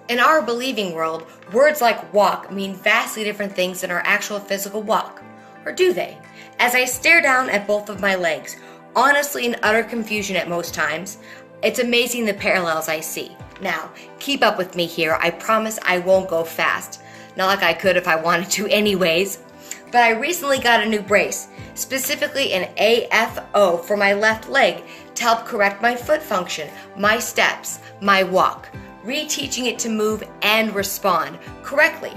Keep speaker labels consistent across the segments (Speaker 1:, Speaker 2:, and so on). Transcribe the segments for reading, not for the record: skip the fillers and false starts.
Speaker 1: In our believing world, words like walk mean vastly different things than our actual physical walk. Or do they? As I stare down at both of my legs, honestly in utter confusion at most times, it's amazing the parallels I see. Now, keep up with me here. I promise I won't go fast. Not like I could if I wanted to anyways. But I recently got a new brace, specifically an AFO for my left leg to help correct my foot function, my steps, my walk, reteaching it to move and respond correctly.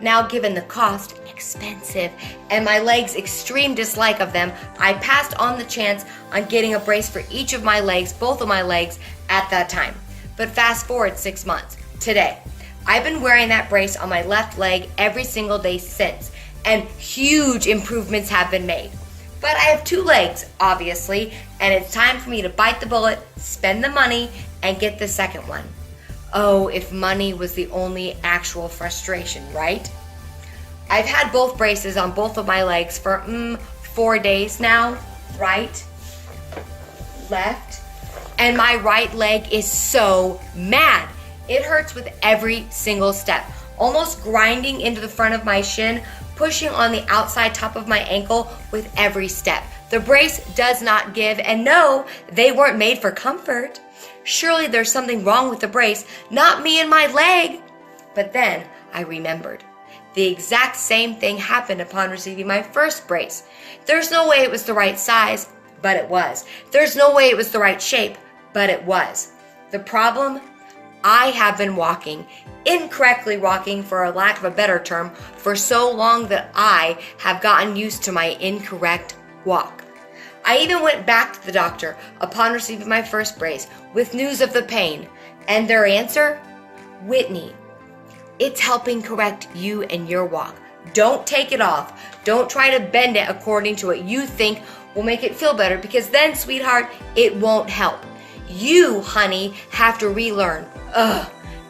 Speaker 1: Now, given the cost, expensive, and my leg's extreme dislike of them, I passed on the chance on getting a brace for each of my legs, both of my legs, at that time. But fast forward 6 months, today, I've been wearing that brace on my left leg every single day since, and huge improvements have been made. But I have 2 legs, obviously, and it's time for me to bite the bullet, spend the money, and get the second one. Oh, if money was the only actual frustration, right? I've had both braces on both of my legs for 4 days now. Right, left, and my right leg is so mad. It hurts with every single step, almost grinding into the front of my shin, pushing on the outside top of my ankle with every step. The brace does not give, and no, they weren't made for comfort. Surely there's something wrong with the brace, not me and my leg. But then I remembered. The exact same thing happened upon receiving my first brace. There's no way it was the right size, but it was. There's no way it was the right shape, but it was. The problem? I have been incorrectly walking for a lack of a better term, for so long that I have gotten used to my incorrect walk. I even went back to the doctor upon receiving my first brace with news of the pain, and their answer? Whitney, it's helping correct you and your walk. Don't take it off. Don't try to bend it according to what you think will make it feel better, because then, sweetheart, it won't help. You, honey, have to relearn.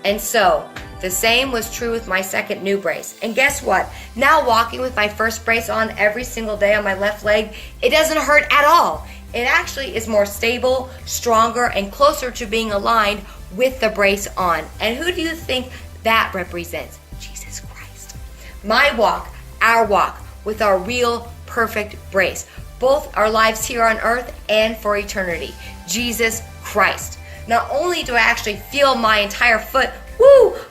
Speaker 1: And so, the same was true with my second new brace. And guess what? Now walking with my first brace on every single day on my left leg, it doesn't hurt at all. It actually is more stable, stronger, and closer to being aligned with the brace on. And who do you think that represents? Jesus Christ. My walk, our walk, with our real, perfect brace. Both our lives here on earth and for eternity. Jesus Christ. Not only do I actually feel my entire foot,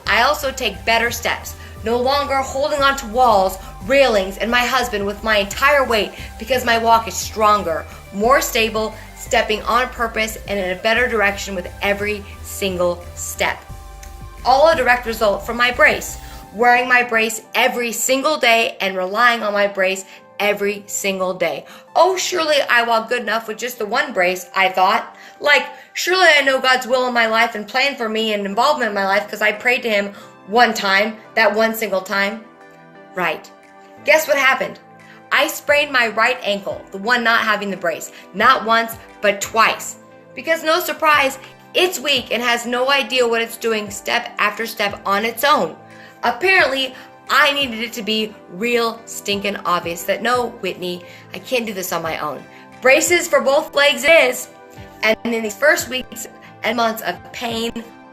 Speaker 1: I also take better steps. No longer holding onto walls, railings, and my husband with my entire weight, because my walk is stronger, more stable, stepping on purpose and in a better direction with every single step. All a direct result from my brace. Wearing my brace every single day and relying on my brace every single day. Oh, surely I walk good enough with just the one brace, I thought. Like, surely I know God's will in my life and plan for me and involvement in my life because I prayed to Him one time, that one single time. Right. Guess what happened? I sprained my right ankle, the one not having the brace, not once, but twice. Because no surprise, it's weak and has no idea what it's doing step after step on its own. Apparently, I needed it to be real stinking obvious that no, Whitney, I can't do this on my own. Braces for both legs it is. And in these first weeks and months of pain,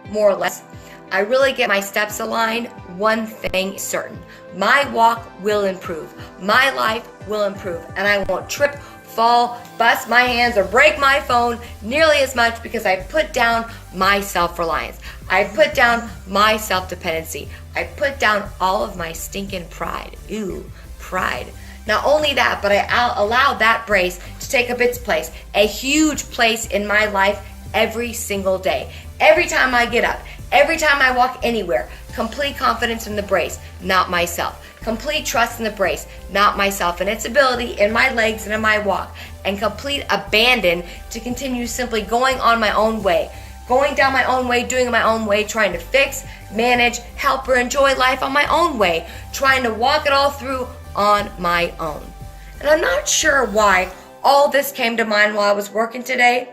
Speaker 1: more or less, I really get my steps aligned. One thing is certain. My walk will improve. My life will improve. And I won't trip, fall, bust my hands, or break my phone nearly as much because I put down my self-reliance. I put down my self-dependency. I put down all of my stinking pride. Ooh, pride. Not only that, but I allow that brace to take up its place, a huge place in my life every single day. Every time I get up, every time I walk anywhere, complete confidence in the brace, not myself. Complete trust in the brace, not myself and its ability in my legs and in my walk. And complete abandon to continue simply going on my own way. Going down my own way, doing it my own way, trying to fix, manage, help, or enjoy life on my own way. Trying to walk it all through on my own. And I'm not sure why all this came to mind while I was working today.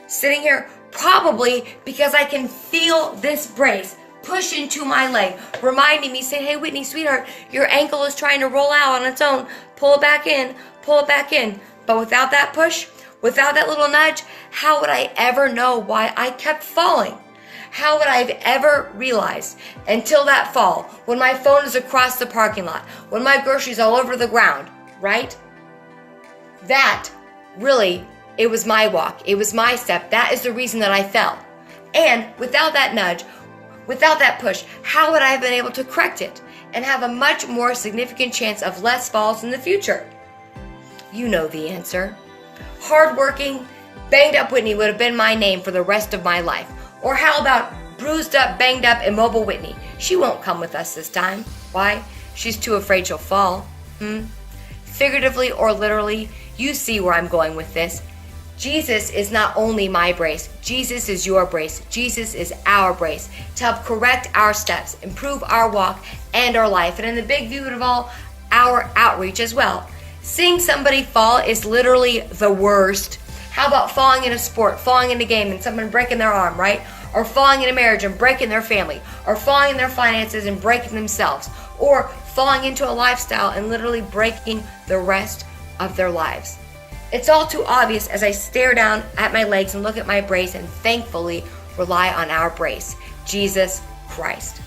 Speaker 1: Sitting here, probably because I can feel this brace push into my leg, reminding me, saying, hey Whitney, sweetheart, your ankle is trying to roll out on its own. Pull it back in, pull it back in. But without that push, without that little nudge, how would I ever know why I kept falling? How would I have ever realized until that fall, when my phone is across the parking lot, when my groceries all over the ground, right? That really, it was my walk. It was my step. That is the reason that I fell. And without that nudge, without that push, how would I have been able to correct it and have a much more significant chance of less falls in the future? You know the answer. Hardworking, banged up Whitney would have been my name for the rest of my life. Or how about bruised up, banged up, immobile Whitney? She won't come with us this time. Why? She's too afraid she'll fall. Figuratively or literally, you see where I'm going with this. Jesus is not only my brace, Jesus is your brace. Jesus is our brace to help correct our steps, improve our walk and our life, and in the big view of all, our outreach as well. Seeing somebody fall is literally the worst. How about falling in a sport, falling in a game and someone breaking their arm, right? Or falling in a marriage and breaking their family, or falling in their finances and breaking themselves, or falling into a lifestyle and literally breaking the rest of their lives. It's all too obvious as I stare down at my legs and look at my brace and thankfully rely on our brace, Jesus Christ.